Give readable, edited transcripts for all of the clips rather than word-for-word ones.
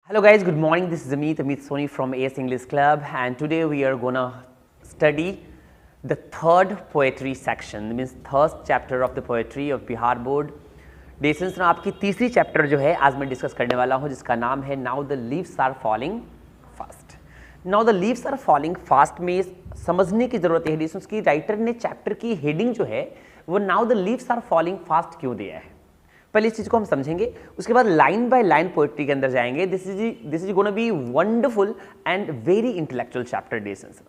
Hello guys, good morning. This is Amit Soni from AS English Club, and today we are gonna study the third poetry section, means third chapter of the poetry of Bihar Board. डेशंस में आपकी तीसरी chapter जो है आज मैं discuss करने वाला हूँ, जिसका नाम है now the leaves are falling fast. Now the leaves are falling fast में समझने की जरूरत है डेशंस की राइटर ने चैप्टर की हेडिंग जो है वो now the leaves are falling fast क्यों दिया है। पहले इस चीज को हम समझेंगे, उसके बाद लाइन बाय लाइन पोएट्री के अंदर जाएंगे। This is gonna be wonderful and very intellectual chapter डेशंस।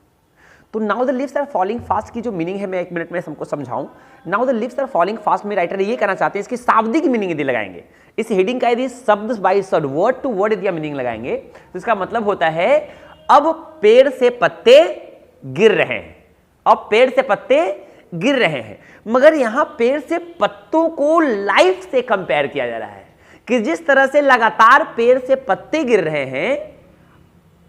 तो now the leaves are falling fast की जो मीनिंग है मैं एक मिनट में सबको समझाऊं। Now the leaves are falling fast में राइटर ये कहना चाहते हैं, इसकी शाब्दिक मीनिंग यदि लगाएंगे, इस हेडिंग का यदि शब्द बाय शब्द वर्ड टू वर्ड यदि मीनिंग लगाएंगे तो इसका मतलब होता है अब पेड़ से पत्ते गिर रहे हैं, अब पेड़ से पत्ते गिर रहे हैं। मगर यहां पेड़ से पत्तों को लाइफ से कंपेयर किया जा रहा है कि जिस तरह से लगातार पेड़ से पत्ते गिर रहे हैं,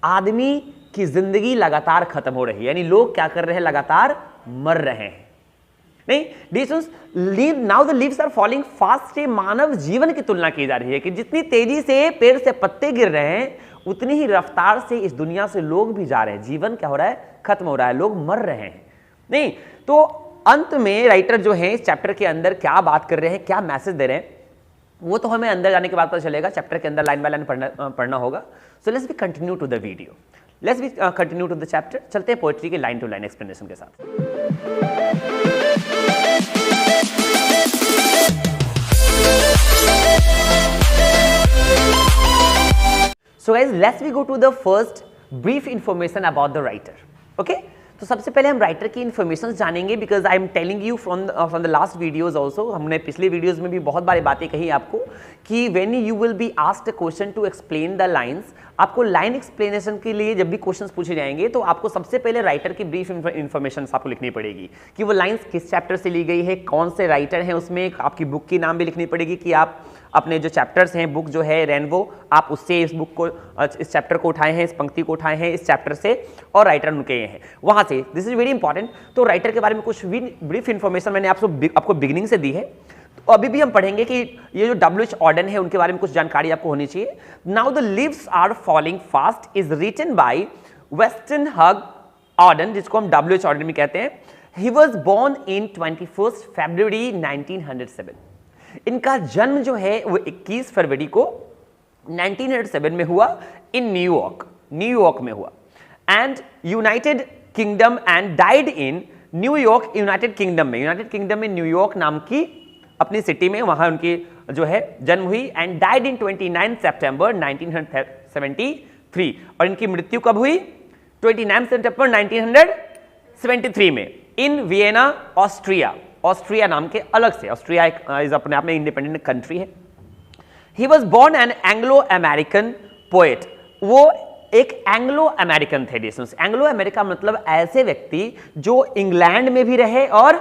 आदमी की जिंदगी लगातार खत्म हो रही है, यानी लोग क्या कर रहे हैं, लगातार मर रहे हैं। नहीं, डिशंस now the leaves are falling fast से मानव जीवन की तुलना की जा रही है कि जितनी तेजी से पेड़ से पत्ते गिर रहे हैं उतनी ही रफ्तार से इस दुनिया से लोग भी जा रहे हैं, जीवन क्या हो रहा है, खत्म हो रहा है, लोग मर रहे हैं। नहीं तो अंत में राइटर जो है इस चैप्टर के अंदर क्या बात कर रहे हैं, क्या मैसेज दे रहे हैं, वो तो हमें अंदर जाने के बाद पता चलेगा। चैप्टर के अंदर लाइन बाय लाइन पढ़ना होगा। So let's be continue to the video, let's be continue to the chapter. चलते हैं पोएट्री के लाइन टू लाइन एक्सप्लेनेशन के साथ। So guys let's we go to the first brief information about the writer. Okay, तो सबसे पहले हम writer की इन्फॉर्मेशन जानेंगे, because I am telling you from the last videos also. हमने पिछले वीडियोज में भी बहुत बारी बातें कही आपको कि when you will be asked a question to explain the lines, आपको लाइन एक्सप्लेनेशन के लिए जब भी क्वेश्चंस पूछे जाएंगे तो आपको सबसे पहले राइटर की ब्रीफ इन्फॉर्मेशन आपको लिखनी पड़ेगी कि वो लाइन्स किस चैप्टर से ली गई है, कौन से राइटर हैं उसमें, आपकी बुक की नाम भी लिखनी पड़ेगी कि आप अपने जो चैप्टर्स हैं, बुक जो है रेनबो, आप उससे इस बुक को, इस चैप्टर को उठाए हैं, इस पंक्ति को उठाए हैं इस चैप्टर से, और राइटर उनके ये हैं वहां से। This is very important. तो राइटर के बारे में कुछ भी ब्रीफ इंफॉर्मेशन मैंने आपको बिगिनिंग से दी है। तो अभी भी हम पढ़ेंगे कि ये जो W.H. Auden है उनके बारे में कुछ जानकारी आपको होनी चाहिए। Now the leaves are falling fast is written by Wystan Hugh Auden, जिसको हम W.H. Auden भी कहते हैं। He was born in 21 February 1907। इनका जन्म जो है वो 21 फरवरी को 1907 में हुआ इन न्यूयॉर्क में हुआ, and United kingdom, and died in New York, United kingdom में न्यूयॉर्क नाम की अपनी सिटी में, वहां उनकी जो है जन्म हुई, एंड डाइड इन 29 सितंबर 1973। और इनकी मृत्यु कब हुई, 29 सितंबर 1973 में इन वियना, ऑस्ट्रिया नाम के अलग से। ऑस्ट्रिया इज अपने आप में इंडिपेंडेंट कंट्री है। He was born an Anglo American poet, वो एक एंग्लो अमेरिकन थे। एंग्लो अमेरिका मतलब ऐसे व्यक्ति जो इंग्लैंड में भी रहे और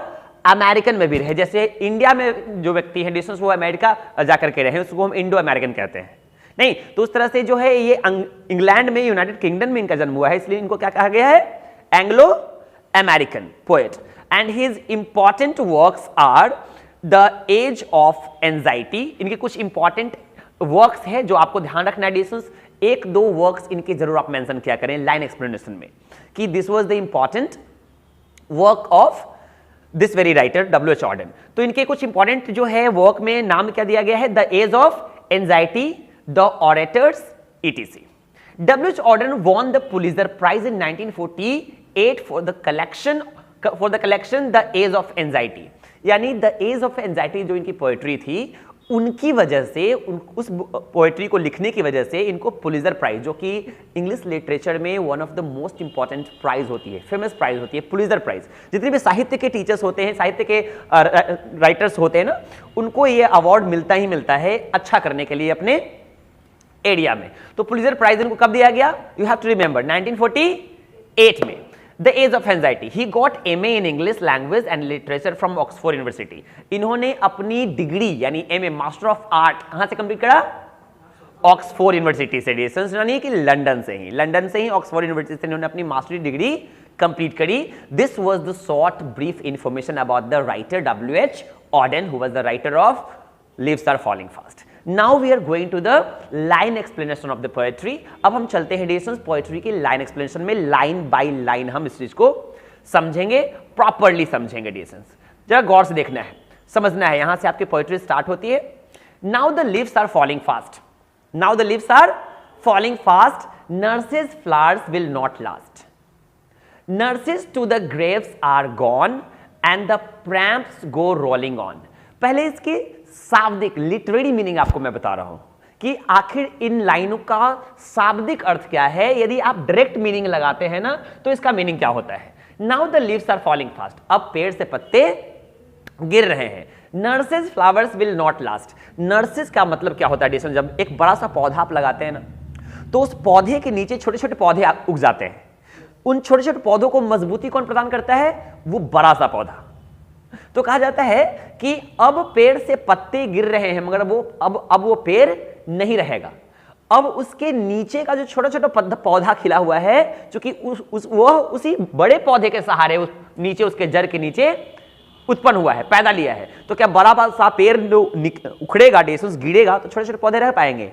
अमेरिकन में भी रहे। जैसे इंडिया में जो व्यक्ति है डिस्टेंस वो अमेरिका जाकर के रहे, उसको हम इंडो अमेरिकन कहते हैं। नहीं तो उस तरह से जो है ये इंग्लैंड में, यूनाइटेड किंगडम में इनका जन्म हुआ है, इसलिए इनको क्या कहा गया है, Anglo American poet. And his important works are the age of anxiety. इनके कुछ इंपॉर्टेंट वर्क्स हैं जो आपको ध्यान रखना है डिस्टेंस। एक दो वर्क्स इनके जरूर आप मेंशन किया करें लाइन एक्सप्लेनेशन में कि this was the important work of this very writer W.H. Auden। तो इनके कुछ इंपॉर्टेंट जो है वर्क में नाम क्या दिया गया है, the age of anxiety, the orators, etc. W.H. Auden won the Pulitzer Prize in 1948 for the collection The Age of Anxiety। यानी द एज ऑफ एंजाइटी जो इनकी पोएट्री थी, उनकी वजह से, उस पोएट्री को लिखने की वजह से इनको पुलित्जर प्राइज, जो कि इंग्लिश लिटरेचर में one of the most important prize होती है, फेमस प्राइज होती है पुलित्जर प्राइज। जितने भी साहित्य के टीचर्स होते हैं, साहित्य के राइटर्स होते हैं ना, उनको ये अवार्ड मिलता ही मिलता है अच्छा करने के लिए अपने एरिया में। तो पुलित्जर प्राइज इनको कब दिया गया, यू हैव टू रिमेंबर 1948 में। The age of anxiety, he got MA in English language and literature from Oxford university. इन्होंने अपनी डिग्री यानी MA मास्टर ऑफ आर्ट कहां से कंप्लीट करा, ऑक्सफोर्ड यूनिवर्सिटी से। यानी कि लंदन से ही ऑक्सफोर्ड यूनिवर्सिटी से इन्होंने अपनी मास्टरी डिग्री कंप्लीट करी। This was the short brief information about the writer W.H. Auden, who was the writer of leaves are falling fast. Now we are going to the line explanation of the poetry. अब हम चलते हैं dear students poetry की line explanation में, line by line हम इस चीज को समझेंगे, प्रॉपरली समझेंगे डियर स्टूडेंट्स। जरा गौर से देखना है, समझना है। यहां से आपकी पोएट्री स्टार्ट होती है। Now the leaves are falling fast, now the leaves are falling fast, nurses flowers will not last, nurses to the graves are gone and the prams go rolling on। पहले इसकी शाब्दिक literary meaning आपको मैं बता रहा हूं कि आखिर इन लाइनों का शाब्दिक अर्थ क्या है। यदि आप डायरेक्ट मीनिंग लगाते हैं ना तो इसका मीनिंग क्या होता है। Now the leaves are falling fast, अब पेड़ से पत्ते गिर रहे हैं। Nurses flowers will not last, nurses का मतलब क्या होता है डिसन, जब एक बड़ा सा पौधा आप लगाते हैं ना तो उस पौधे के नीचे छोटे छोटे पौधे उग जाते हैं। उन छोटे छोटे पौधों को मजबूती कौन प्रदान करता है, वो बड़ा सा पौधा। तो कहा जाता है कि अब पेड़ से पत्ते गिर रहे हैं मगर वो अब वो पेड़ नहीं रहेगा। अब उसके नीचे का जो छोटा छोटा पौधा खिला हुआ है, क्योंकि वह उसी बड़े पौधे के सहारे उस नीचे उसके जड़ के नीचे उत्पन्न हुआ है, पैदा लिया है। तो क्या बड़ा सा पेड़ उखड़ेगा, डेसुस गिरेगा तो छोटे छोटे पौधे रह पाएंगे।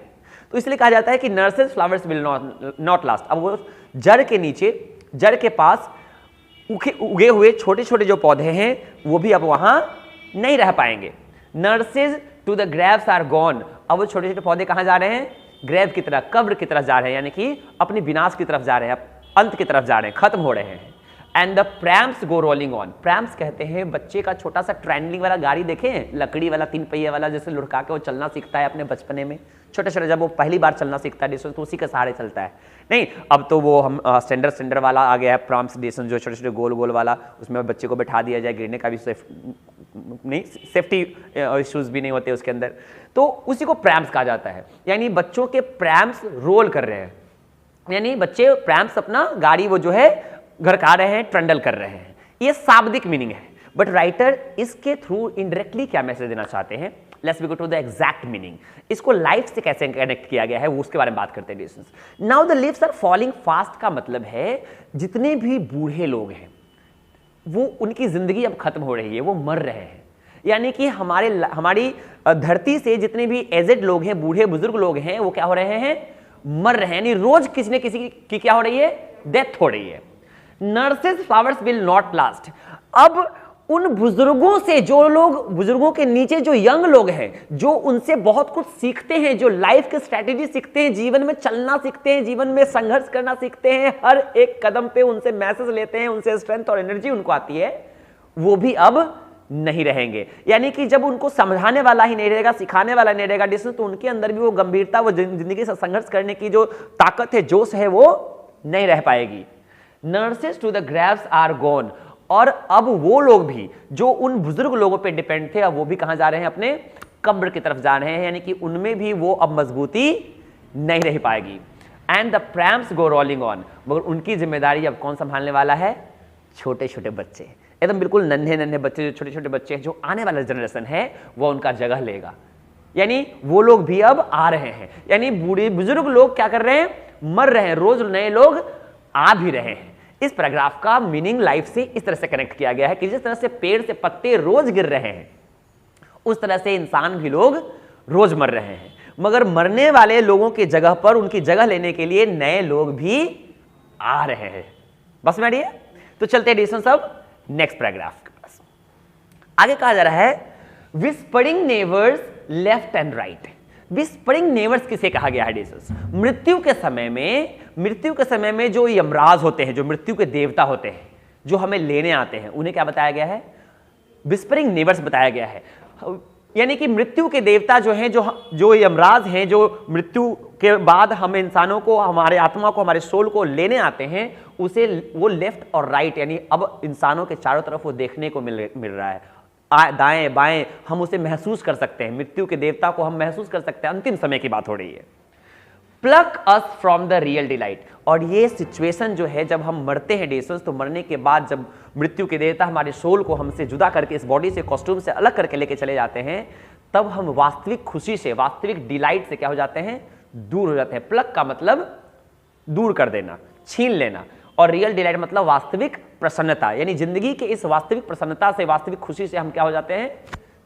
तो इसलिए कहा जाता है कि nurses flowers will not last. अब वो जड़ के नीचे, जड़ के पास उगे हुए छोटे छोटे जो पौधे हैं वो भी अब वहां नहीं रह पाएंगे। Nurses to the graves are gone, अब वो छोटे छोटे पौधे कहां जा रहे हैं, ग्रेव की तरफ, कब्र की तरफ जा रहे हैं, यानी कि अपनी विनाश की तरफ जा रहे हैं, अंत की तरफ जा रहे हैं, खत्म हो रहे हैं। And the prams go rolling on, prams कहते हैं बच्चे का छोटा सा ट्रेंडलिंग वाला गाड़ी देखें, लकड़ी वाला 3 पहिया वाला, जैसे लुढ़का के वो चलना सीखता है अपने बचपने में, छोटे छोटे जब वो पहली बार चलना सीखता है तो उसी के सहारे चलता है। नहीं, अब तो वो हम स्टैंडर्ड वाला आ गया है, प्रैम्स डिसन जो छोटे छोटे गोल गोल वाला, उसमें बच्चे को बैठा दिया जाए, गिरने का भी सेफ्टी इश्यूज भी नहीं होते उसके अंदर, तो उसी को प्रैम्स कहा जाता है। यानी बच्चों के प्रैम्स रोल कर रहे हैं, यानी बच्चे प्रैम्स अपना गाड़ी वो जो है घरका रहे हैं, ट्रंडल कर रहे हैं। ये शाब्दिक मीनिंग है, बट राइटर इसके थ्रू इनडायरेक्टली क्या मैसेज देना चाहते हैं। Let's go to the exact meaning, इसको लाइफ से कैसे कनेक्ट किया गया है वो उसके बारे में बात करते हैं। Now the leaves are falling fast का मतलब है जितने भी बूढ़े लोग हैं वो उनकी जिंदगी अब खत्म हो रही है, वो मर रहे हैं। यानी कि हमारी धरती से जितने भी एजेड लोग हैं, बूढ़े बुजुर्ग लोग हैं, वो क्या हो रहे हैं, मर रहे हैं। यानी रोज किसी न किसी की क्या हो रही है, डेथ हो रही है। Nurses flowers will not last, अब उन बुजुर्गों से, जो लोग बुजुर्गों के नीचे जो यंग लोग हैं, जो उनसे बहुत कुछ सीखते हैं, जो लाइफ की स्ट्रैटेजी सीखते हैं, जीवन में चलना सीखते हैं, जीवन में संघर्ष करना सीखते हैं, हर एक कदम पे उनसे मैसेज लेते हैं, उनसे स्ट्रेंथ और एनर्जी उनको आती है, वो भी अब नहीं रहेंगे। यानी कि जब उनको समझाने वाला ही नहीं रहेगा, सिखाने वाला नहीं रहेगा डिस्टेंस, तो उनके अंदर भी वो गंभीरता, वो जिंदगी से संघर्ष करने की जो ताकत है, जोश है, वो नहीं रह पाएगी। Nurses to the graves are gone, और अब वो लोग भी जो उन बुजुर्ग लोगों पे डिपेंड थे, अब वो भी कहां जा रहे हैं, अपने कब्र की तरफ जा रहे हैं। यानी कि उनमें भी वो अब मजबूती नहीं रह पाएगी। And the prams go rolling on, मगर उनकी जिम्मेदारी अब कौन संभालने वाला है, छोटे छोटे बच्चे, एकदम बिल्कुल नन्हे नन्हे बच्चे, जो छोटे छोटे बच्चे हैं, जो आने वाला जनरेशन है वो उनका जगह लेगा। यानी वो लोग भी अब आ रहे हैं, यानी बूढ़े बुजुर्ग लोग क्या कर रहे हैं, मर रहे हैं, रोज नए लोग आ भी रहे हैं। इस पैराग्राफ का मीनिंग लाइफ से इस तरह से कनेक्ट किया गया है कि जिस तरह से पेड़ से पत्ते रोज गिर रहे हैं, उस तरह से इंसान भी लोग रोज मर रहे हैं, मगर मरने वाले लोगों की जगह पर उनकी जगह लेने के लिए नए लोग भी आ रहे हैं। बस में आइए, तो चलते हैं डिस्कशन सब नेक्स्ट पैराग्राफ के पास। आगे कहा जा रहा है whispering neighbours left and right. Whispering neighbours किसे कहा गया है डिस्कस, मृत्यु के समय में जो यमराज होते हैं, जो मृत्यु के देवता होते हैं, जो हमें लेने आते हैं, उन्हें क्या बताया गया है, विस्परिंग नेबर्स बताया गया है। यानी कि मृत्यु के देवता जो हैं, जो यमराज हैं, जो मृत्यु के बाद हम इंसानों को, हमारे आत्मा को, हमारे सोल को लेने आते हैं, उसे वो लेफ्ट और राइट, यानी अब इंसानों के चारों तरफ वो देखने को मिल रहा है, दाएं बाएं हम उसे महसूस कर सकते हैं, मृत्यु के देवता को हम महसूस कर सकते हैं। अंतिम समय की बात हो रही है। Pluck us from the real delight, और ये सिचुएशन जो है जब हम मरते हैं डेसन्स, तो मरने के बाद जब मृत्यु के देवता हमारे सोल को हमसे जुदा करके, इस बॉडी से, कॉस्ट्यूम से अलग करके लेके चले जाते हैं, तब हम वास्तविक खुशी से, वास्तविक डिलाइट से क्या हो जाते हैं, दूर हो जाते हैं। प्लक का मतलब दूर कर देना, छीन लेना, और रियल डिलाइट मतलब वास्तविक प्रसन्नता, यानी जिंदगी के इस वास्तविक प्रसन्नता से, वास्तविक खुशी से हम क्या हो जाते हैं,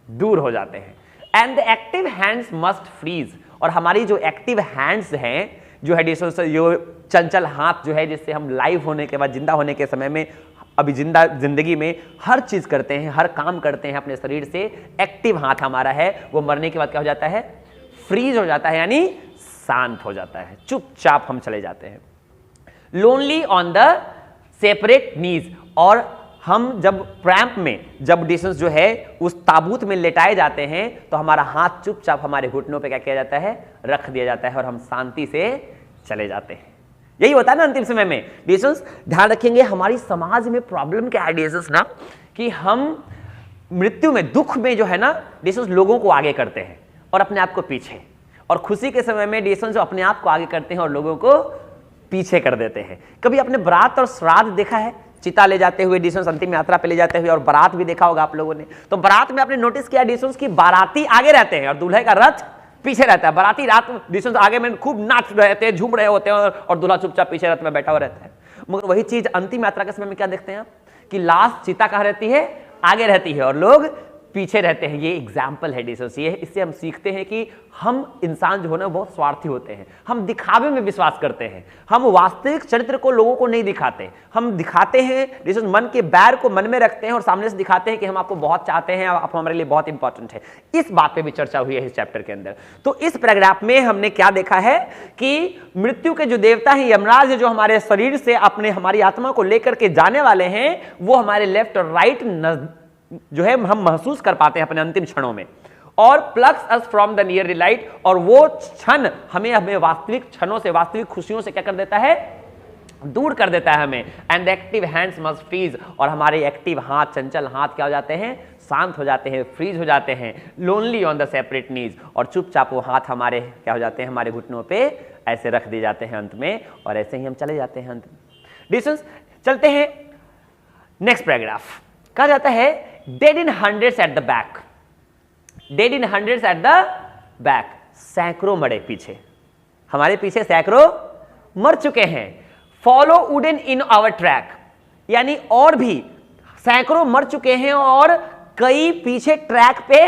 दूर हो जाते हैं। And the active hands must freeze, और हमारी जो एक्टिव हैंड्स हैं जो है जो चंचल हाथ जो है, जिससे हम लाइव होने के बाद, जिंदा होने के समय में, अभी जिंदगी में हर चीज करते हैं, हर काम करते हैं अपने शरीर से, एक्टिव हाथ हमारा है, वो मरने के बाद क्या हो जाता है? फ्रीज हो जाता है, यानी शांत हो जाता है, चुपचाप हम चले जाते हैं। लोनली ऑन द सेपरेट नीज, और हम जब प्रैम्प में, जब डिसेंस जो है उस ताबूत में लेटाए जाते हैं, तो हमारा हाथ चुपचाप हमारे घुटनों पे क्या किया जाता है? रख दिया जाता है, और हम शांति से चले जाते हैं। यही होता है ना अंतिम समय में। डिसेंस ध्यान रखेंगे, हमारी समाज में प्रॉब्लम क्या है डिसेंस ना, कि हम मृत्यु में, दुख में जो है ना डिसेंस, लोगों को आगे करते हैं और अपने आप को पीछे, और खुशी के समय में डिसेंस जो अपने आप को आगे करते हैं और लोगों को पीछे कर देते हैं। कभी अपने बारात और श्राद्ध देखा है? चिता ले जाते हुए डिसेंस, अंतिम यात्रा पे ले जाते हुए, और बारात भी देखा होगा आप लोगों ने। तो बारात में आपने नोटिस किया डिसेंस की बाराती आगे रहते हैं और दूल्हे का रथ पीछे रहता है। बाराती रात डिसेंस आगे में खूब नाच रहते हैं, झूम रहे होते हैं, और दूल्हा चुपचाप पीछे रथ में बैठा हुआ रहता है। मगर वही चीज अंतिम यात्रा के समय में क्या देखते हैं आप, कि लास्ट चिता कहां रहती है? आगे रहती है, और लोग पीछे रहते हैं। ये एग्जाम्पल है डिसेंस। ये इससे हम सीखते हैं कि हम इंसान जो है ना बहुत स्वार्थी होते हैं, हम दिखावे में विश्वास करते हैं, हम वास्तविक चरित्र को लोगों को नहीं दिखाते। हम दिखाते हैं डिसेंस, मन के बैर को मन में रखते हैं और सामने से दिखाते हैं कि हम आपको बहुत चाहते हैं, आप हमारे लिए बहुत इंपॉर्टेंट है। इस बात पे भी चर्चा हुई है इस चैप्टर के अंदर। तो इस पैराग्राफ में हमने क्या देखा है कि मृत्यु के जो देवता हैं, यमराज, जो हमारे शरीर से अपने हमारी आत्मा को लेकर के जाने वाले हैं, वो हमारे लेफ्ट और राइट जो है हम महसूस कर पाते हैं अपने अंतिम क्षणों में, और plugs us from the near light, और वो क्षण हमें वास्तविक क्षणों से, वास्तविक खुशियों से क्या कर देता है? दूर कर देता है हमें। And active hands must freeze, और हमारे एक्टिव हाथ, चंचल हाथ क्या हो जाते हैं? शांत हो जाते हैं, फ्रीज हो जाते हैं। लोनली ऑन द सेपरेट नीज, और चुपचाप वो हाथ हमारे क्या हो जाते हैं? हमारे घुटनों पे ऐसे रख दिए जाते हैं अंत में, और ऐसे ही हम चले जाते हैं अंत में। डिसेंस चलते हैं नेक्स्ट पैराग्राफ। कहा जाता है dead in hundreds at the back, dead in hundreds at the back, सैकड़ों मरे पीछे, हमारे पीछे सैकड़ों मर चुके हैं। Follow wooden in our track, यानी और भी सैकड़ों मर चुके हैं और कई पीछे ट्रैक पे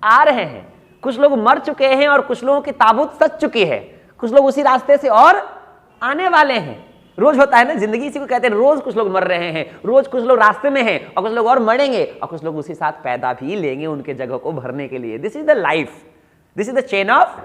आ रहे हैं। कुछ लोग मर चुके हैं और कुछ लोगों की ताबूत सज चुकी है, कुछ लोग उसी रास्ते से और आने वाले हैं। रोज होता है ना जिंदगी, इसी को कहते हैं रोज कुछ लोग मर रहे हैं, रोज कुछ लोग रास्ते में हैं, और कुछ लोग और मरेंगे, और कुछ लोग उसी साथ पैदा भी लेंगे उनके जगह को भरने के लिए। This is the life, this is the chain of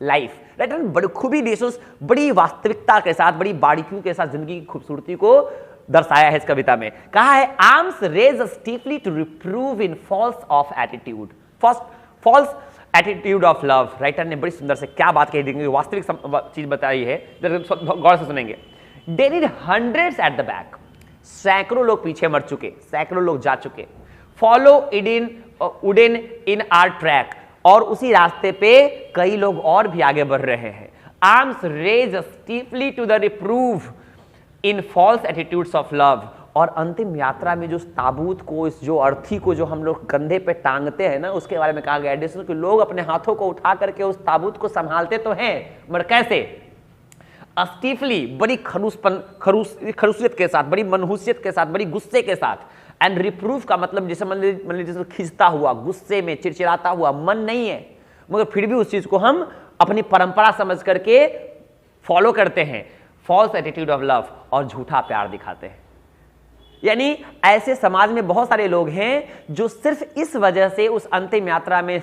life, right. बड़ी खूबी डिसेंस, बड़ी वास्तविकता के साथ, बड़ी बारीकियों के साथ जिंदगी की खूबसूरती को दर्शाया है इस कविता में। कहा है arms raise stiffly to reprove in false of attitude, false attitude of love. Writer ने बड़ी सुंदर से क्या बात कही, वास्तविक चीज बताई है, गौर से सुनेंगे। They did hundreds at the back, सैकड़ों लोग पीछे मर चुके, सैकड़ों लोग जा चुके। Follow wooden in our track, और उसी रास्ते पे कई लोग और भी आगे बढ़ रहे हैं। Arms raised steeply to the reproof in false attitudes of love, और अंतिम यात्रा में जो ताबूत को, इस जो अर्थी को जो हम लोग कंधे पे टांगते हैं ना, उसके बारे में कहा गया है कि लोग अपने हाथों को उठा करके उस ताबूत को संभालते तो हैं, मगर कैसे? स्टीफली, बड़ी खरूसियत के साथ, बड़ी मनहूसियत के साथ, बड़ी गुस्से के साथ। एंड रिप्रूफ का मतलब जैसे मान लीजिए खिंचता हुआ, गुस्से में चिड़चिड़ाता हुआ, मन नहीं है, मगर फिर भी उस चीज को हम अपनी परंपरा समझ करके फॉलो करते हैं। फॉल्स एटीट्यूड ऑफ लव, और झूठा प्यार दिखाते हैं। यानी ऐसे समाज में बहुत सारे लोग हैं जो सिर्फ इस वजह से उस अंतिम यात्रा में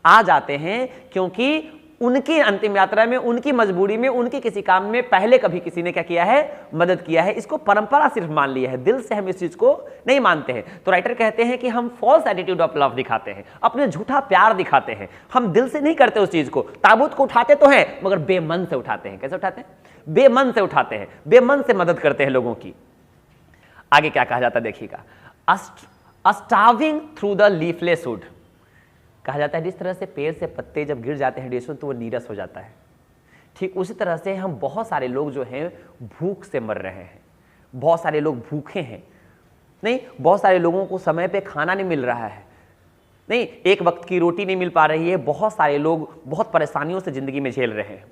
आ जाते हैं क्योंकि उनकी अंतिम यात्रा में, उनकी मजबूरी में, उनके किसी काम में पहले कभी किसी ने क्या किया है? मदद किया है। इसको परंपरा सिर्फ मान लिया है, दिल से हम इस चीज को नहीं मानते हैं। तो राइटर कहते हैं कि हम फॉल्स एटीट्यूड ऑफ लव दिखाते हैं, अपने झूठा प्यार दिखाते हैं। हम दिल से नहीं करते उस चीज को। ताबूत को उठाते तो हैं, मगर बेमन से उठाते हैं। कैसे उठाते हैं? बेमन से उठाते हैं, बेमन से मदद करते हैं लोगों की। आगे क्या कहा जाता है देखिएगा। Starving through the leafless would, कहा जाता है जिस तरह से पेड़ से पत्ते जब गिर जाते हैं डिसेंस, तो वो नीरस हो जाता है, ठीक उसी तरह से हम बहुत सारे लोग जो हैं भूख से मर रहे हैं। बहुत सारे लोग भूखे हैं, नहीं, बहुत सारे लोगों को समय पे खाना नहीं मिल रहा है, नहीं, एक वक्त की रोटी नहीं मिल पा रही है। बहुत सारे लोग बहुत परेशानियों से जिंदगी में झेल रहे हैं।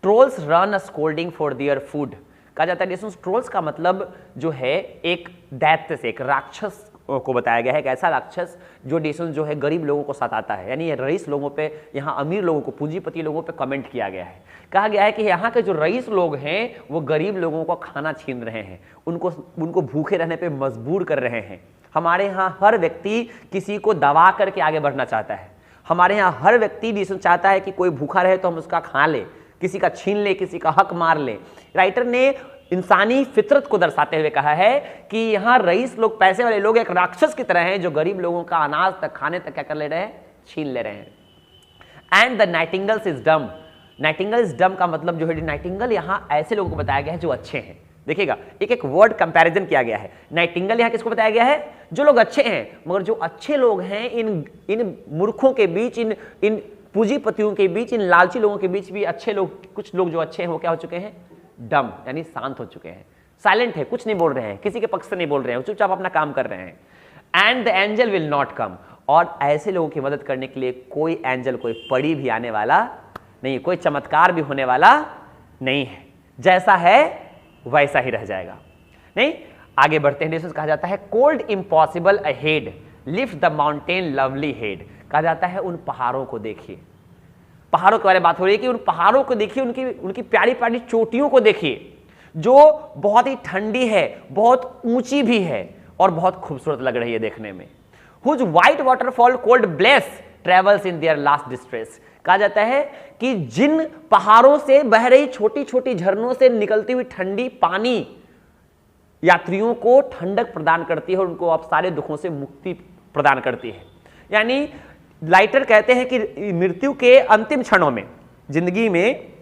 Trolls run a scolding for their food, कहा जाता है डिसेंस ट्रोल्स का मतलब जो है एक दैत्य से, एक राक्षस को बताया गया है, एक ऐसा राक्षस जो डिशंस जो है गरीब लोगों को सताता है, यानी रईस लोगों पे, यहाँ अमीर लोगों को, पूंजीपति लोगों पे कमेंट किया गया है। कहा गया है कि यहाँ के जो रईस लोग हैं वो गरीब लोगों को खाना छीन रहे हैं, उनको भूखे रहने पे मजबूर कर रहे हैं। हमारे यहाँ हर व्यक्ति किसी को दबा करके आगे बढ़ना चाहता है। हमारे यहाँ हर व्यक्ति डिशंस चाहता है कि कोई भूखा रहे तो हम उसका खा ले, किसी का छीन ले, किसी का हक मार ले। राइटर ने इंसानी फितरत को दर्शाते हुए कहा है कि यहाँ रईस लोग, पैसे वाले लोग एक राक्षस की तरह हैं जो गरीब लोगों का अनाज तक, खाने तक क्या कर ले रहे हैं, छीन ले रहे हैं। And the nightingales is dumb. Nightingale is dumb का मतलब जो है, नाइटिंगल यहाँ ऐसे लोगों को बताया गया है जो अच्छे हैं। देखिएगा, एक वर्ड कंपैरिजन किया गया है। नाइटिंगल यहाँ किसको बताया गया है, जो लोग अच्छे हैं, मगर जो अच्छे लोग हैं इन मूर्खों के बीच, इन पूंजीपतियों के बीच, इन लालची लोगों के बीच भी अच्छे लोग, कुछ लोग जो अच्छे हैं वो क्या हो चुके हैं, डम, यानी शांत हो चुके हैं, साइलेंट है, कुछ नहीं बोल रहे हैं, किसी के पक्ष से नहीं बोल रहे हैं, चुपचाप अपना काम कर रहे हैं। And the angel will not come. और ऐसे लोगों की मदद करने के लिए कोई एंजल, कोई परी भी आने वाला नहीं, कोई चमत्कार भी होने वाला नहीं है, जैसा है वैसा ही रह जाएगा। नहीं, आगे बढ़ते हैं। कहा जाता है cold impossible ahead, lift the mountain lovely head. कहा जाता है उन पहाड़ों को देखिए, पहाड़ों के बारे में बात हो रही है कि उन पहाड़ों को देखिए, उनकी प्यारी प्यारी चोटियों को देखिए जो बहुत ही ठंडी है, बहुत ऊंची भी है और बहुत खूबसूरत लग रही है देखने में। Whose white waterfall could bless travels in their last distress. कहा जाता है कि जिन पहाड़ों से बह रही छोटी छोटी झरनों से निकलती हुई ठंडी पानी यात्रियों को ठंडक प्रदान करती है और उनको अब सारे दुखों से मुक्ति प्रदान करती है। यानी राइटर कहते हैं कि मृत्यु के अंतिम क्षणों में, जिंदगी में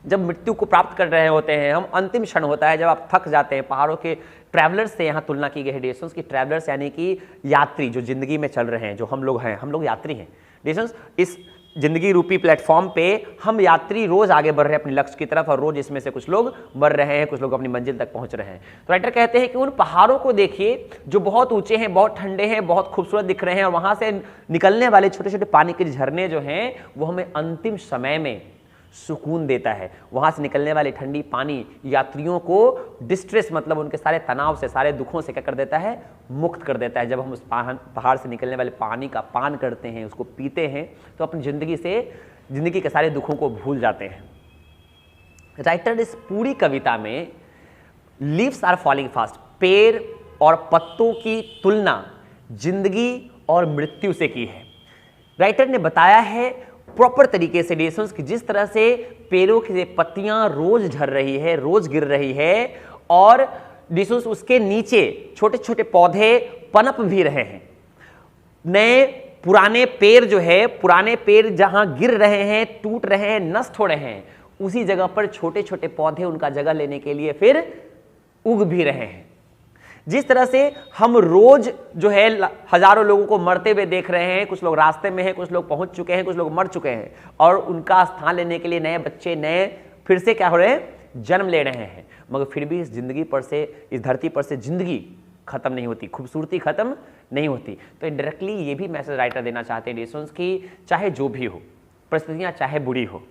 जब मृत्यु को प्राप्त कर रहे होते हैं हम, अंतिम क्षण होता है जब आप थक जाते हैं। पहाड़ों के ट्रैवलर्स से यहाँ तुलना की गई है डिशंस की। ट्रैवलर्स यानी कि यात्री जो जिंदगी में चल रहे हैं, जो हम लोग हैं, हम लोग यात्री हैं। डिशंस इस जिंदगी रूपी प्लेटफॉर्म पे हम यात्री रोज आगे बढ़ रहे हैं अपने लक्ष्य की तरफ, और रोज इसमें से कुछ लोग मर रहे हैं, कुछ लोग अपनी मंजिल तक पहुंच रहे हैं। तो राइटर कहते हैं कि उन पहाड़ों को देखिए जो बहुत ऊंचे हैं, बहुत ठंडे हैं, बहुत खूबसूरत दिख रहे हैं, और वहां से निकलने वाले छोटे छोटे पानी के झरने जो हैं वो हमें अंतिम समय में सुकून देता है। वहां से निकलने वाले ठंडी पानी यात्रियों को डिस्ट्रेस, मतलब उनके सारे तनाव से, सारे दुखों से क्या कर देता है, मुक्त कर देता है। जब हम उस पहाड़ से निकलने वाले पानी का पान करते हैं, उसको पीते हैं, तो अपनी जिंदगी के सारे दुखों को भूल जाते हैं। राइटर इस पूरी कविता में लीव्स आर फॉलिंग फास्ट, पेड़ और पत्तों की तुलना जिंदगी और मृत्यु से की है। राइटर ने बताया है प्रॉपर तरीके से डिशंस की जिस तरह से पेड़ों की पत्तियां रोज झड़ रही है, रोज गिर रही है, और डिशंस उसके नीचे छोटे छोटे पौधे पनप भी रहे हैं। नए पुराने पेड़ जो है, पुराने पेड़ जहां गिर रहे हैं, टूट रहे हैं, नष्ट हो रहे हैं, उसी जगह पर छोटे छोटे पौधे उनका जगह लेने के लिए फिर उग भी रहे हैं। जिस तरह से हम रोज जो है हजारों लोगों को मरते हुए देख रहे हैं, कुछ लोग रास्ते में हैं, कुछ लोग पहुंच चुके हैं, कुछ लोग मर चुके हैं, और उनका स्थान लेने के लिए नए बच्चे, नए फिर से क्या हो रहे हैं, जन्म ले रहे हैं। मगर फिर भी इस जिंदगी पर से, इस धरती पर से जिंदगी खत्म नहीं होती, खूबसूरती खत्म नहीं होती। तो डायरेक्टली ये भी मैसेज राइटर देना चाहते हैं डिशंस की, चाहे जो भी हो परिस्थितियां, चाहे बुरी हो,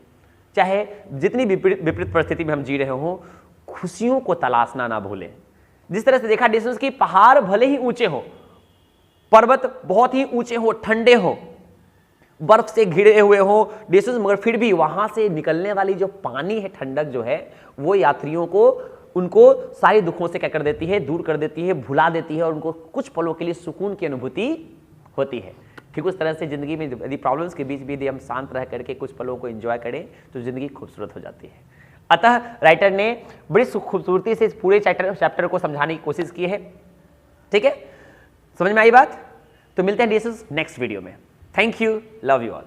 चाहे जितनी विपरीत परिस्थिति में हम जी रहे हो, खुशियों को तलाशना ना भूलें। जिस तरह से देखा डिशंस की, पहाड़ भले ही ऊंचे हो, पर्वत बहुत ही ऊंचे हो, ठंडे हो, बर्फ से घिरे हुए हो डिशंस, मगर फिर भी वहां से निकलने वाली जो पानी है, ठंडक जो है, वो यात्रियों को, उनको सारे दुखों से क्या कर देती है, दूर कर देती है, भुला देती है, और उनको कुछ पलों के लिए सुकून की अनुभूति होती है। ठीक उस तरह से जिंदगी में यदि प्रॉब्लम्स के बीच भी यदि हम शांत रह करके कुछ पलों को एंजॉय करें तो जिंदगी खूबसूरत हो जाती है। अतः राइटर ने बड़ी खूबसूरती से इस पूरे चैप्टर को समझाने की कोशिश की है। ठीक है, समझ में आई बात? तो मिलते हैं डिशंस नेक्स्ट वीडियो में। Thank you, love you all.